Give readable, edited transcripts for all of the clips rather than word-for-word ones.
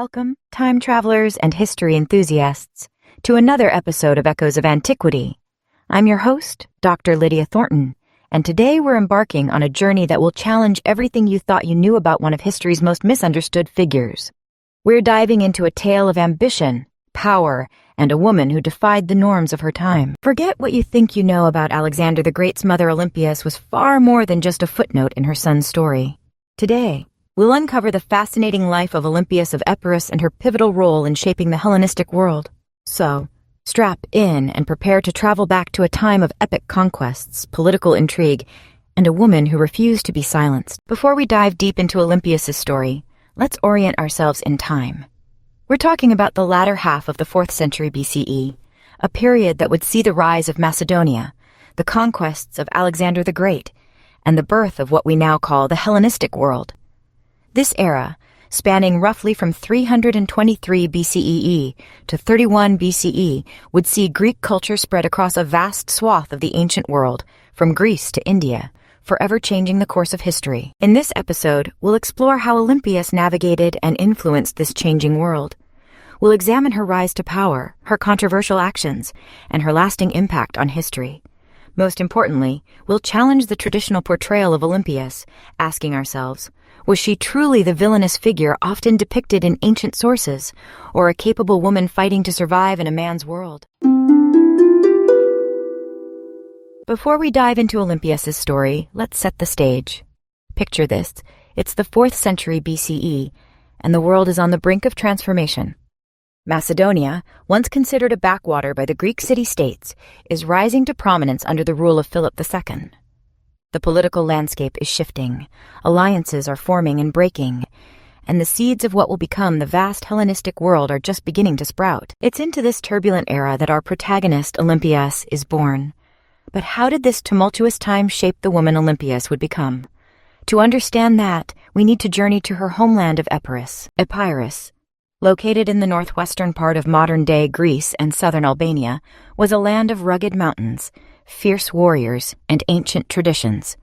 Welcome, time travelers and history enthusiasts, to another episode of Echoes of Antiquity. I'm your host, Dr. Lydia Thornton, and today we're embarking on a journey that will challenge everything you thought you knew about one of history's most misunderstood figures. We're diving into a tale of ambition, power, and a woman who defied the norms of her time. Forget what you think you know about Alexander the Great's mother. Olympias was far more than just a footnote in her son's story. Today, we'll uncover the fascinating life of Olympias of Epirus and her pivotal role in shaping the Hellenistic world. So, strap in and prepare to travel back to a time of epic conquests, political intrigue, and a woman who refused to be silenced. Before we dive deep into Olympias' story, let's orient ourselves in time. We're talking about the latter half of the 4th century BCE, a period that would see the rise of Macedonia, the conquests of Alexander the Great, and the birth of what we now call the Hellenistic world. This era, spanning roughly from 323 BCE to 31 BCE, would see Greek culture spread across a vast swath of the ancient world, from Greece to India, forever changing the course of history. In this episode, we'll explore how Olympias navigated and influenced this changing world. We'll examine her rise to power, her controversial actions, and her lasting impact on history. Most importantly, we'll challenge the traditional portrayal of Olympias, asking ourselves, was she truly the villainous figure often depicted in ancient sources, or a capable woman fighting to survive in a man's world? Before we dive into Olympias' story, let's set the stage. Picture this. It's the 4th century BCE, and the world is on the brink of transformation. Macedonia, once considered a backwater by the Greek city-states, is rising to prominence under the rule of Philip II. The political landscape is shifting, alliances are forming and breaking, and the seeds of what will become the vast Hellenistic world are just beginning to sprout. It's into this turbulent era that our protagonist, Olympias, is born. But how did this tumultuous time shape the woman Olympias would become? To understand that, we need to journey to her homeland of Epirus. Epirus, located in the northwestern part of modern-day Greece and southern Albania, was a land of rugged mountains, fierce warriors, and ancient traditions.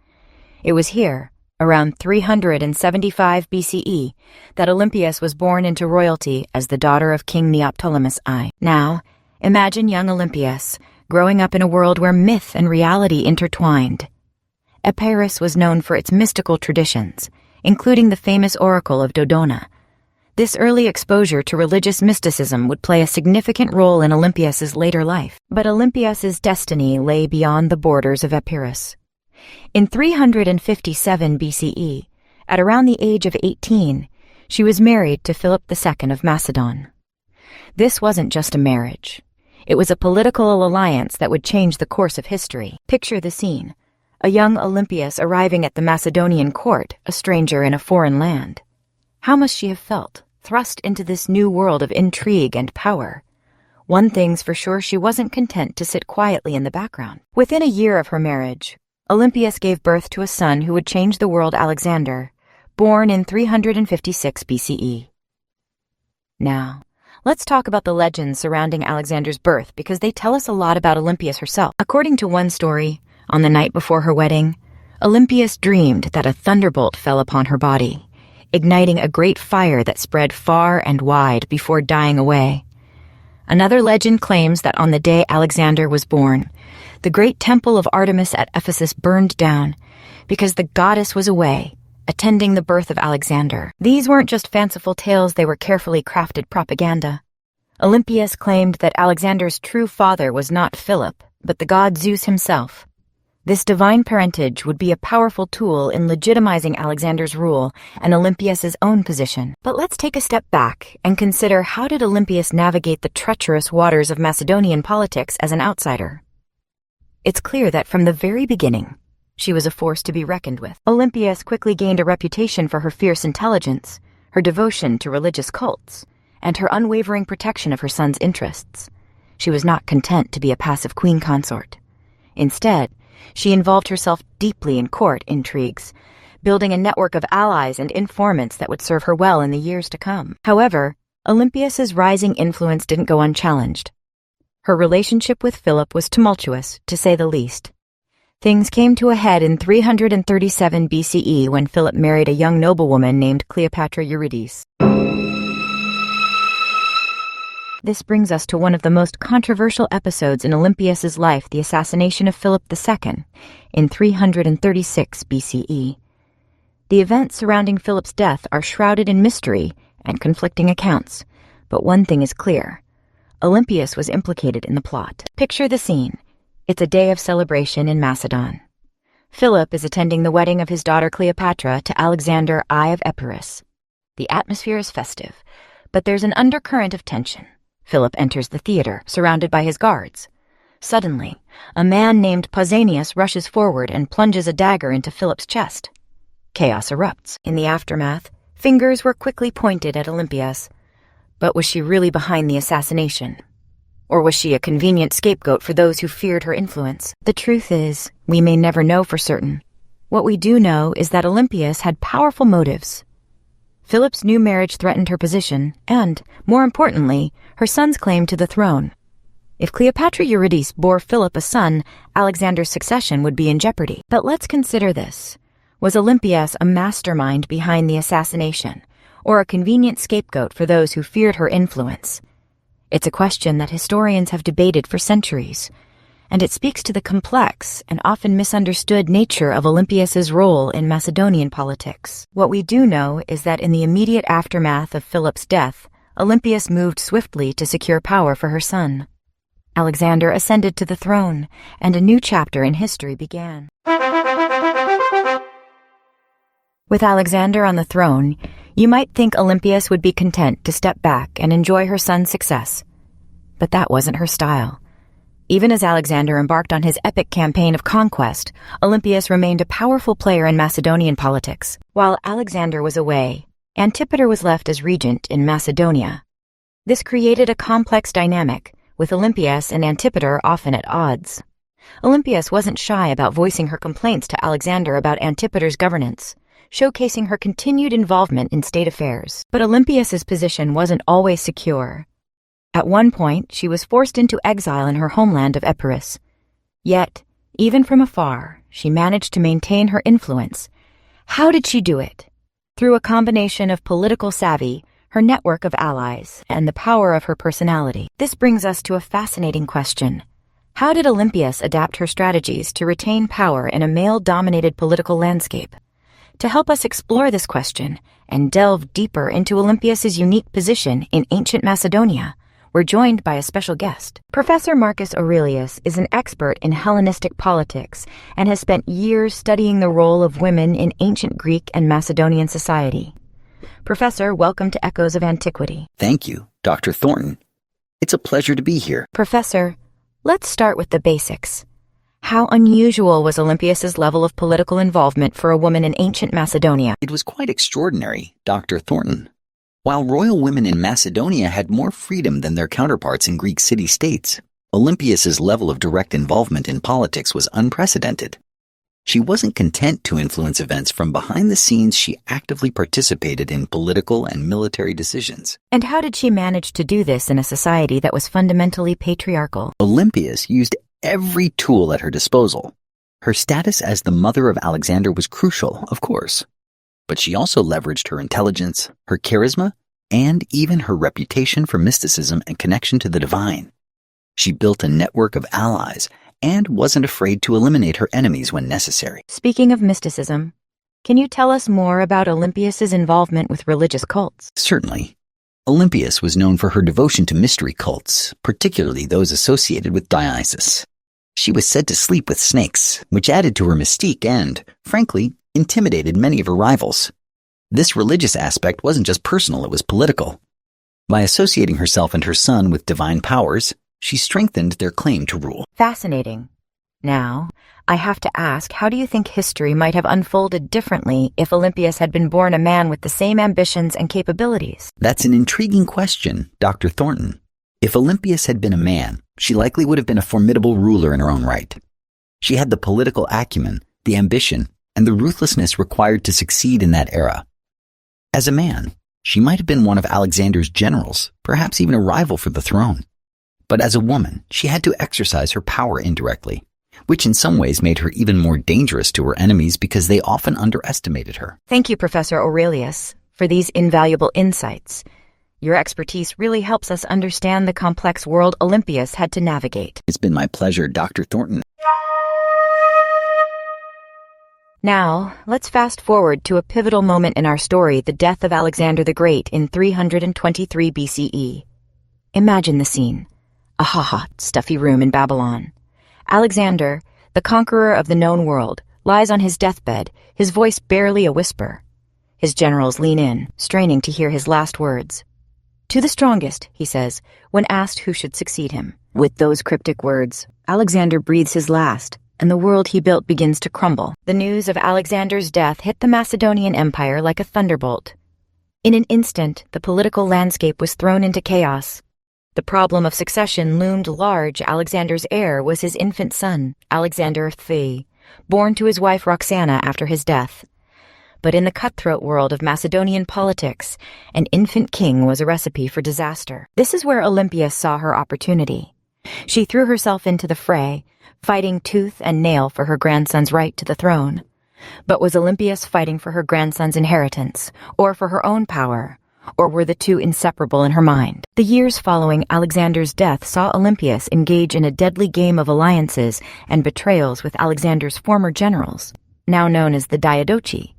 It was here, around 375 BCE, that Olympias was born into royalty as the daughter of King Neoptolemus I. Now, imagine young Olympias, growing up in a world where myth and reality intertwined. Epirus was known for its mystical traditions, including the famous oracle of Dodona. This early exposure to religious mysticism would play a significant role in Olympias' later life. But Olympias' destiny lay beyond the borders of Epirus. In 357 BCE, at around the age of 18, she was married to Philip II of Macedon. This wasn't just a marriage. It was a political alliance that would change the course of history. Picture the scene. A young Olympias arriving at the Macedonian court, a stranger in a foreign land. How must she have felt, thrust into this new world of intrigue and power? One thing's for sure, she wasn't content to sit quietly in the background. Within a year of her marriage, Olympias gave birth to a son who would change the world, Alexander, born in 356 BCE. Now, let's talk about the legends surrounding Alexander's birth because they tell us a lot about Olympias herself. According to one story, on the night before her wedding, Olympias dreamed that a thunderbolt fell upon her body, igniting a great fire that spread far and wide before dying away. Another legend claims that on the day Alexander was born, the great temple of Artemis at Ephesus burned down because the goddess was away, attending the birth of Alexander. These weren't just fanciful tales, they were carefully crafted propaganda. Olympias claimed that Alexander's true father was not Philip, but the god Zeus himself. This divine parentage would be a powerful tool in legitimizing Alexander's rule and Olympias' own position. But let's take a step back and consider, how did Olympias navigate the treacherous waters of Macedonian politics as an outsider? It's clear that from the very beginning, she was a force to be reckoned with. Olympias quickly gained a reputation for her fierce intelligence, her devotion to religious cults, and her unwavering protection of her son's interests. She was not content to be a passive queen consort. Instead, she involved herself deeply in court intrigues, building a network of allies and informants that would serve her well in the years to come. However, Olympias' rising influence didn't go unchallenged. Her relationship with Philip was tumultuous, to say the least. Things came to a head in 337 BCE when Philip married a young noblewoman named Cleopatra Eurydice. This brings us to one of the most controversial episodes in Olympias's life, the assassination of Philip II in 336 BCE. The events surrounding Philip's death are shrouded in mystery and conflicting accounts, but one thing is clear. Olympias was implicated in the plot. Picture the scene. It's a day of celebration in Macedon. Philip is attending the wedding of his daughter Cleopatra to Alexander I of Epirus. The atmosphere is festive, but there's an undercurrent of tension. Philip enters the theater, surrounded by his guards. Suddenly, a man named Pausanias rushes forward and plunges a dagger into Philip's chest. Chaos erupts. In the aftermath, fingers were quickly pointed at Olympias. But was she really behind the assassination? Or was she a convenient scapegoat for those who feared her influence? The truth is, we may never know for certain. What we do know is that Olympias had powerful motives. Philip's new marriage threatened her position and, more importantly, her son's claim to the throne. If Cleopatra Eurydice bore Philip a son, Alexander's succession would be in jeopardy. But let's consider this. Was Olympias a mastermind behind the assassination, or a convenient scapegoat for those who feared her influence? It's a question that historians have debated for centuries, and it speaks to the complex and often misunderstood nature of Olympias's role in Macedonian politics. What we do know is that in the immediate aftermath of Philip's death, Olympias moved swiftly to secure power for her son. Alexander ascended to the throne, and a new chapter in history began. With Alexander on the throne, you might think Olympias would be content to step back and enjoy her son's success. But that wasn't her style. Even as Alexander embarked on his epic campaign of conquest, Olympias remained a powerful player in Macedonian politics. While Alexander was away, Antipater was left as regent in Macedonia. This created a complex dynamic, with Olympias and Antipater often at odds. Olympias wasn't shy about voicing her complaints to Alexander about Antipater's governance, showcasing her continued involvement in state affairs. But Olympias's position wasn't always secure. At one point, she was forced into exile in her homeland of Epirus. Yet, even from afar, she managed to maintain her influence. How did she do it? Through a combination of political savvy, her network of allies, and the power of her personality. This brings us to a fascinating question. How did Olympias adapt her strategies to retain power in a male-dominated political landscape? To help us explore this question and delve deeper into Olympias's unique position in ancient Macedonia, we're joined by a special guest. Professor Marcus Aurelius is an expert in Hellenistic politics and has spent years studying the role of women in ancient Greek and Macedonian society. Professor, welcome to Echoes of Antiquity. Thank you, Dr. Thornton. It's a pleasure to be here. Professor, let's start with the basics. How unusual was Olympias's level of political involvement for a woman in ancient Macedonia? It was quite extraordinary, Dr. Thornton. While royal women in Macedonia had more freedom than their counterparts in Greek city-states, Olympias's level of direct involvement in politics was unprecedented. She wasn't content to influence events from behind the scenes. She actively participated in political and military decisions. And how did she manage to do this in a society that was fundamentally patriarchal? Olympias used every tool at her disposal. Her status as the mother of Alexander was crucial, of course. But she also leveraged her intelligence, her charisma, and even her reputation for mysticism and connection to the divine. She built a network of allies and wasn't afraid to eliminate her enemies when necessary. Speaking of mysticism, can you tell us more about Olympias's involvement with religious cults? Certainly. Olympias was known for her devotion to mystery cults, particularly those associated with Dionysus. She was said to sleep with snakes, which added to her mystique and, frankly, intimidated many of her rivals. This religious aspect wasn't just personal, it was political. By associating herself and her son with divine powers, she strengthened their claim to rule. Fascinating. Now, I have to ask, how do you think history might have unfolded differently if Olympias had been born a man with the same ambitions and capabilities? That's an intriguing question, Dr. Thornton. If Olympias had been a man, she likely would have been a formidable ruler in her own right. She had the political acumen, the ambition, and the ruthlessness required to succeed in that era. As a man, she might have been one of Alexander's generals, perhaps even a rival for the throne. But as a woman, she had to exercise her power indirectly, which in some ways made her even more dangerous to her enemies because they often underestimated her. Thank you, Professor Aurelius, for these invaluable insights. Your expertise really helps us understand the complex world Olympias had to navigate. It's been my pleasure, Dr. Thornton. Now, let's fast forward to a pivotal moment in our story, the death of Alexander the Great in 323 BCE. Imagine the scene. A hot, stuffy room in Babylon. Alexander, the conqueror of the known world, lies on his deathbed, his voice barely a whisper. His generals lean in, straining to hear his last words. "To the strongest," he says, when asked who should succeed him. With those cryptic words, Alexander breathes his last, and the world he built begins to crumble. The news of Alexander's death hit the Macedonian Empire like a thunderbolt. In an instant, the political landscape was thrown into chaos. The problem of succession loomed large. Alexander's heir was his infant son, Alexander III, born to his wife Roxana after his death. But in the cutthroat world of Macedonian politics, an infant king was a recipe for disaster. This is where Olympias saw her opportunity. She threw herself into the fray, fighting tooth and nail for her grandson's right to the throne. But was Olympias fighting for her grandson's inheritance, or for her own power? Or were the two inseparable in her mind? The years following Alexander's death saw Olympias engage in a deadly game of alliances and betrayals with Alexander's former generals, now known as the Diadochi.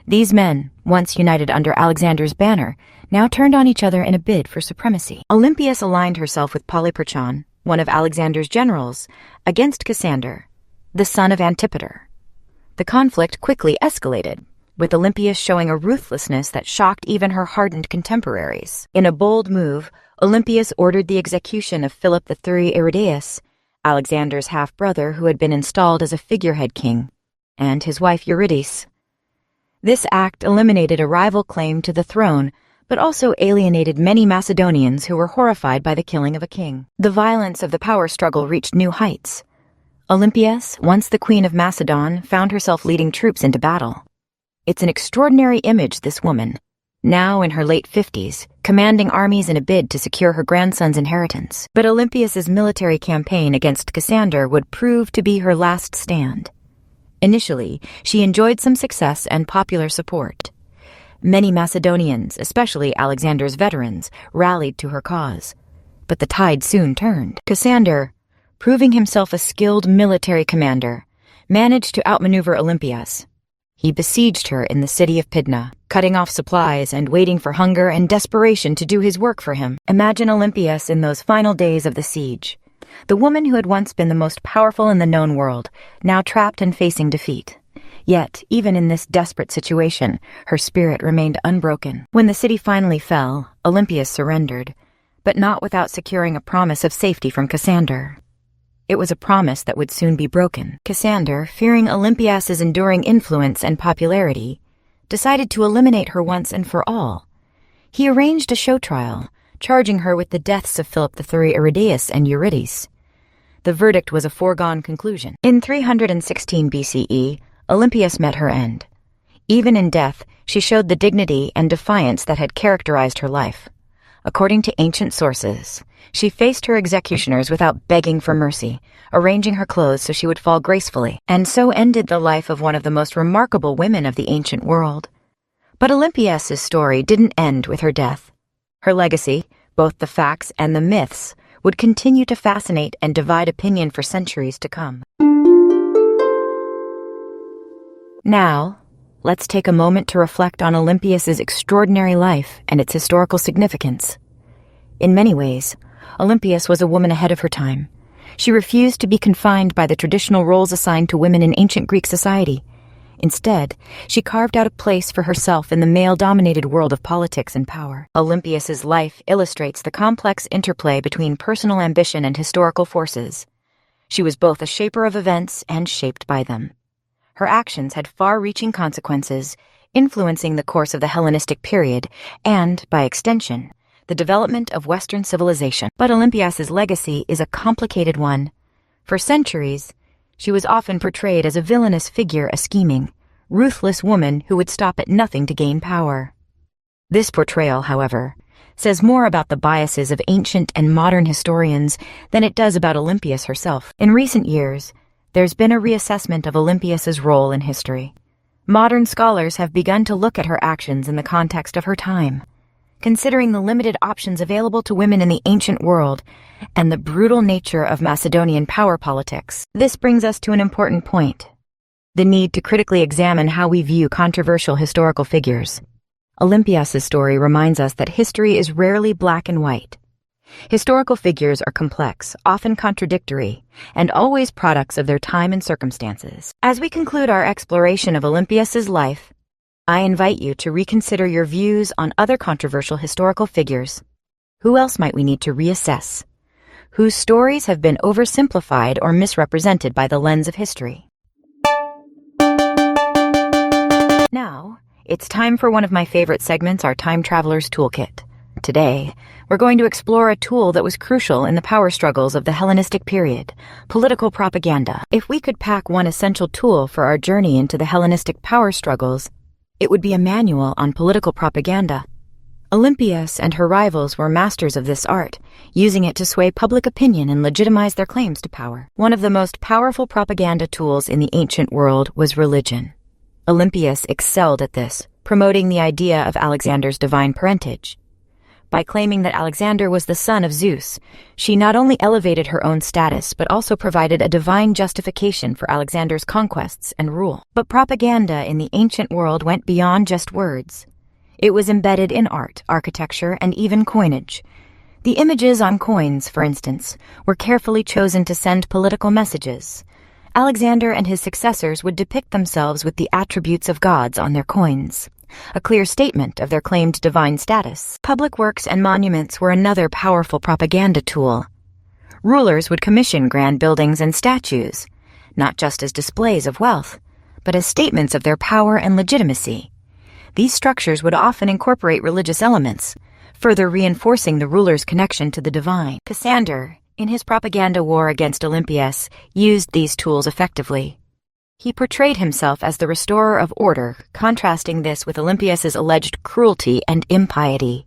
These men, once united under Alexander's banner, now turned on each other in a bid for supremacy. Olympias aligned herself with Polyperchon, one of Alexander's generals, against Cassander, the son of Antipater. The conflict quickly escalated, with Olympias showing a ruthlessness that shocked even her hardened contemporaries. In a bold move, Olympias ordered the execution of Philip III Aridaeus, Alexander's half-brother who had been installed as a figurehead king, and his wife Eurydice. This act eliminated a rival claim to the throne, but also alienated many Macedonians who were horrified by the killing of a king. The violence of the power struggle reached new heights. Olympias, once the queen of Macedon, found herself leading troops into battle. It's an extraordinary image, this woman, now in her late 50s, commanding armies in a bid to secure her grandson's inheritance. But Olympias's military campaign against Cassander would prove to be her last stand. Initially, she enjoyed some success and popular support. Many Macedonians, especially Alexander's veterans, rallied to her cause. But the tide soon turned. Cassander, proving himself a skilled military commander, managed to outmaneuver Olympias. He besieged her in the city of Pydna, cutting off supplies and waiting for hunger and desperation to do his work for him. Imagine Olympias in those final days of the siege. The woman who had once been the most powerful in the known world, now trapped and facing defeat. Yet, even in this desperate situation, her spirit remained unbroken. When the city finally fell, Olympias surrendered, but not without securing a promise of safety from Cassander. It was a promise that would soon be broken. Cassander, fearing Olympias's enduring influence and popularity, decided to eliminate her once and for all. He arranged a show trial, charging her with the deaths of Philip III Aridaeus and Eurydice. The verdict was a foregone conclusion. In 316 BCE, Olympias met her end. Even in death, she showed the dignity and defiance that had characterized her life. According to ancient sources, she faced her executioners without begging for mercy, arranging her clothes so she would fall gracefully, and so ended the life of one of the most remarkable women of the ancient world. But Olympias's story didn't end with her death. Her legacy, both the facts and the myths, would continue to fascinate and divide opinion for centuries to come. Now, let's take a moment to reflect on Olympias's extraordinary life and its historical significance. In many ways, Olympias was a woman ahead of her time. She refused to be confined by the traditional roles assigned to women in ancient Greek society. Instead, she carved out a place for herself in the male-dominated world of politics and power. Olympias's life illustrates the complex interplay between personal ambition and historical forces. She was both a shaper of events and shaped by them. Her actions had far-reaching consequences, influencing the course of the Hellenistic period and, by extension, the development of Western civilization. But Olympias's legacy is a complicated one. For centuries, she was often portrayed as a villainous figure, a scheming, ruthless woman who would stop at nothing to gain power. This portrayal, however, says more about the biases of ancient and modern historians than it does about Olympias herself. In recent years, there's been a reassessment of Olympias's role in history. Modern scholars have begun to look at her actions in the context of her time. considering the limited options available to women in the ancient world and the brutal nature of Macedonian power politics. This brings us to an important point: the need to critically examine how we view controversial historical figures. Olympias' story reminds us that history is rarely black and white. Historical figures are complex, often contradictory, and always products of their time and circumstances. As we conclude our exploration of Olympias' life, I invite you to reconsider your views on other controversial historical figures. Who else might we need to reassess? Whose stories have been oversimplified or misrepresented by the lens of history? Now, it's time for one of my favorite segments, our Time Traveler's Toolkit. Today, we're going to explore a tool that was crucial in the power struggles of the Hellenistic period: political propaganda. If we could pack one essential tool for our journey into the Hellenistic power struggles, it would be a manual on political propaganda. Olympias and her rivals were masters of this art, using it to sway public opinion and legitimize their claims to power. One of the most powerful propaganda tools in the ancient world was religion. Olympias excelled at this, promoting the idea of Alexander's divine parentage. By claiming that Alexander was the son of Zeus, she not only elevated her own status, but also provided a divine justification for Alexander's conquests and rule. But propaganda in the ancient world went beyond just words. It was embedded in art, architecture, and even coinage. The images on coins, for instance, were carefully chosen to send political messages. Alexander and his successors would depict themselves with the attributes of gods on their coins, a clear statement of their claimed divine status. Public works and monuments were another powerful propaganda tool. Rulers would commission grand buildings and statues, not just as displays of wealth, but as statements of their power and legitimacy. These structures would often incorporate religious elements, further reinforcing the ruler's connection to the divine. Cassander, in his propaganda war against Olympias, used these tools effectively. He portrayed himself as the restorer of order, contrasting this with Olympias' alleged cruelty and impiety.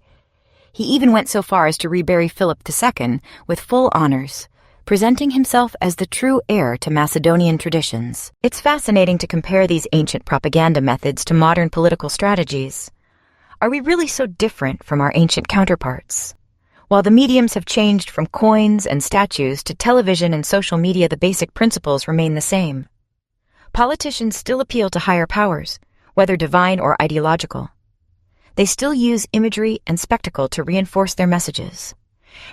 He even went so far as to rebury Philip II with full honors, presenting himself as the true heir to Macedonian traditions. It's fascinating to compare these ancient propaganda methods to modern political strategies. Are we really so different from our ancient counterparts? While the mediums have changed from coins and statues to television and social media, the basic principles remain the same. Politicians still appeal to higher powers, whether divine or ideological. They still use imagery and spectacle to reinforce their messages,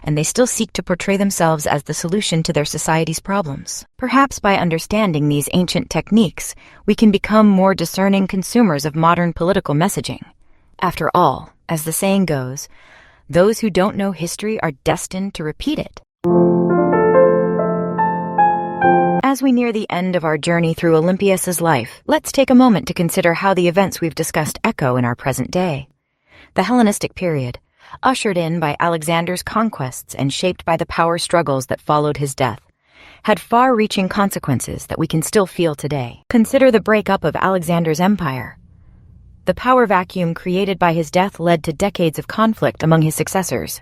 and they still seek to portray themselves as the solution to their society's problems. Perhaps by understanding these ancient techniques, we can become more discerning consumers of modern political messaging. After all, as the saying goes, those who don't know history are destined to repeat it. As we near the end of our journey through Olympias' life, let's take a moment to consider how the events we've discussed echo in our present day. The Hellenistic period, ushered in by Alexander's conquests and shaped by the power struggles that followed his death, had far-reaching consequences that we can still feel today. Consider the breakup of Alexander's empire. The power vacuum created by his death led to decades of conflict among his successors.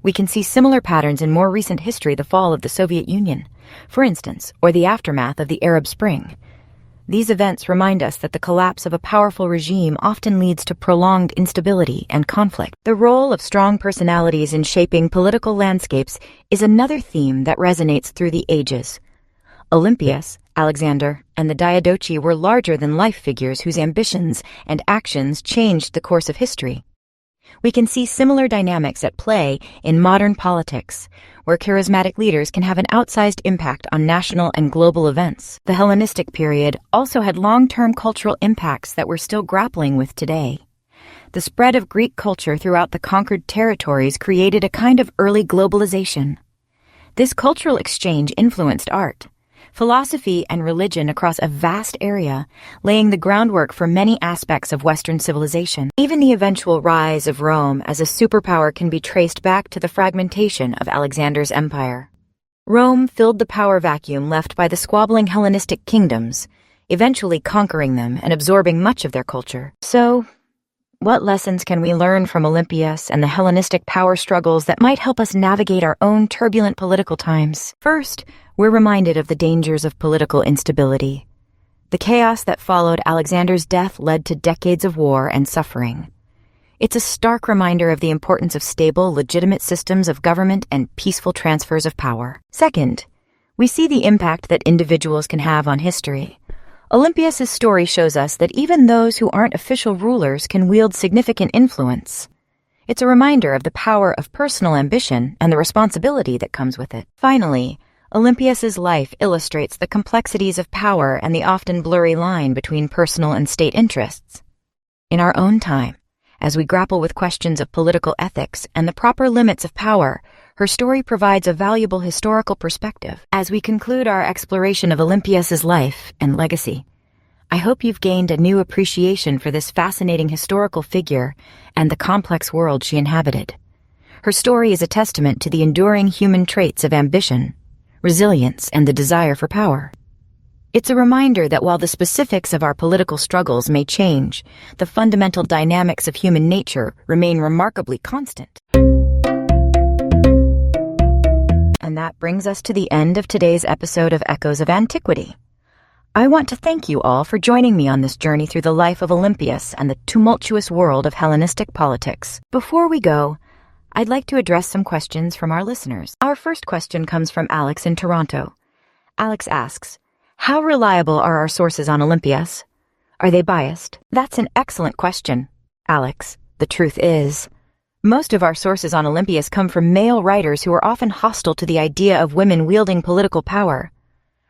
We can see similar patterns in more recent history: the fall of the Soviet Union, for instance, or the aftermath of the Arab Spring. These events remind us that the collapse of a powerful regime often leads to prolonged instability and conflict. The role of strong personalities in shaping political landscapes is another theme that resonates through the ages. Olympias, Alexander, and the Diadochi were larger-than-life figures whose ambitions and actions changed the course of history. We can see similar dynamics at play in modern politics, where charismatic leaders can have an outsized impact on national and global events. The Hellenistic period also had long-term cultural impacts that we're still grappling with today. The spread of Greek culture throughout the conquered territories created a kind of early globalization. This cultural exchange influenced art, philosophy, and religion across a vast area, laying the groundwork for many aspects of Western civilization. Even the eventual rise of Rome as a superpower can be traced back to the fragmentation of Alexander's empire. Rome filled the power vacuum left by the squabbling Hellenistic kingdoms, eventually conquering them and absorbing much of their culture. So, what lessons can we learn from Olympias and the Hellenistic power struggles that might help us navigate our own turbulent political times? First, we're reminded of the dangers of political instability. The chaos that followed Alexander's death led to decades of war and suffering. It's a stark reminder of the importance of stable, legitimate systems of government and peaceful transfers of power. Second, we see the impact that individuals can have on history. Olympias' story shows us that even those who aren't official rulers can wield significant influence. It's a reminder of the power of personal ambition and the responsibility that comes with it. Finally, Olympias' life illustrates the complexities of power and the often blurry line between personal and state interests. In our own time, as we grapple with questions of political ethics and the proper limits of power, her story provides a valuable historical perspective. As we conclude our exploration of Olympias' life and legacy, I hope you've gained a new appreciation for this fascinating historical figure and the complex world she inhabited. Her story is a testament to the enduring human traits of ambition, resilience, and the desire for power. It's a reminder that while the specifics of our political struggles may change, the fundamental dynamics of human nature remain remarkably constant. And that brings us to the end of today's episode of Echoes of Antiquity. I want to thank you all for joining me on this journey through the life of Olympias and the tumultuous world of Hellenistic politics. Before we go, I'd like to address some questions from our listeners. Our first question comes from Alex in Toronto. Alex asks, how reliable are our sources on Olympias? Are they biased? That's an excellent question, Alex. The truth is, most of our sources on Olympias come from male writers who are often hostile to the idea of women wielding political power.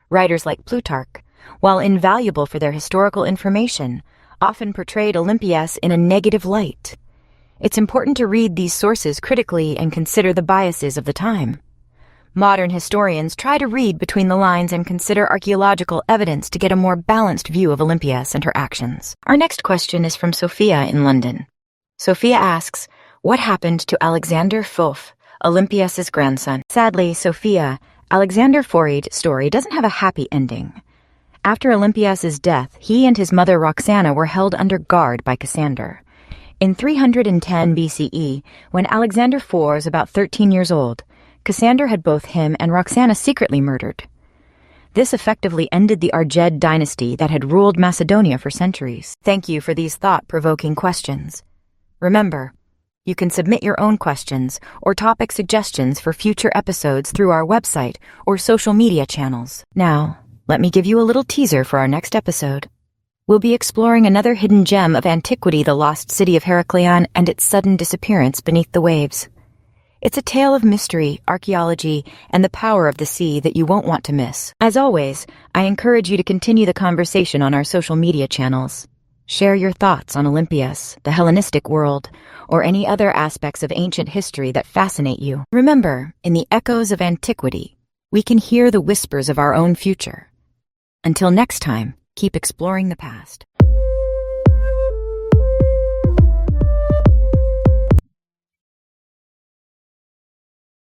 Writers like Plutarch, while invaluable for their historical information, often portrayed Olympias in a negative light. It's important to read these sources critically and consider the biases of the time. Modern historians try to read between the lines and consider archaeological evidence to get a more balanced view of Olympias and her actions. Our next question is from Sophia in London. Sophia asks, what happened to Alexander Fof, Olympias' grandson? Sadly, Sophia, Alexander Forid's story doesn't have a happy ending. After Olympias' death, he and his mother Roxana were held under guard by Cassander. In 310 BCE, when Alexander IV was about 13 years old, Cassander had both him and Roxana secretly murdered. This effectively ended the Argead dynasty that had ruled Macedonia for centuries. Thank you for these thought-provoking questions. Remember, you can submit your own questions or topic suggestions for future episodes through our website or social media channels. Now, let me give you a little teaser for our next episode. We'll be exploring another hidden gem of antiquity, the lost city of Heraklion and its sudden disappearance beneath the waves. It's a tale of mystery, archaeology, and the power of the sea that you won't want to miss. As always, I encourage you to continue the conversation on our social media channels. Share your thoughts on Olympias, the Hellenistic world, or any other aspects of ancient history that fascinate you. Remember, in the echoes of antiquity, we can hear the whispers of our own future. Until next time, keep exploring the past.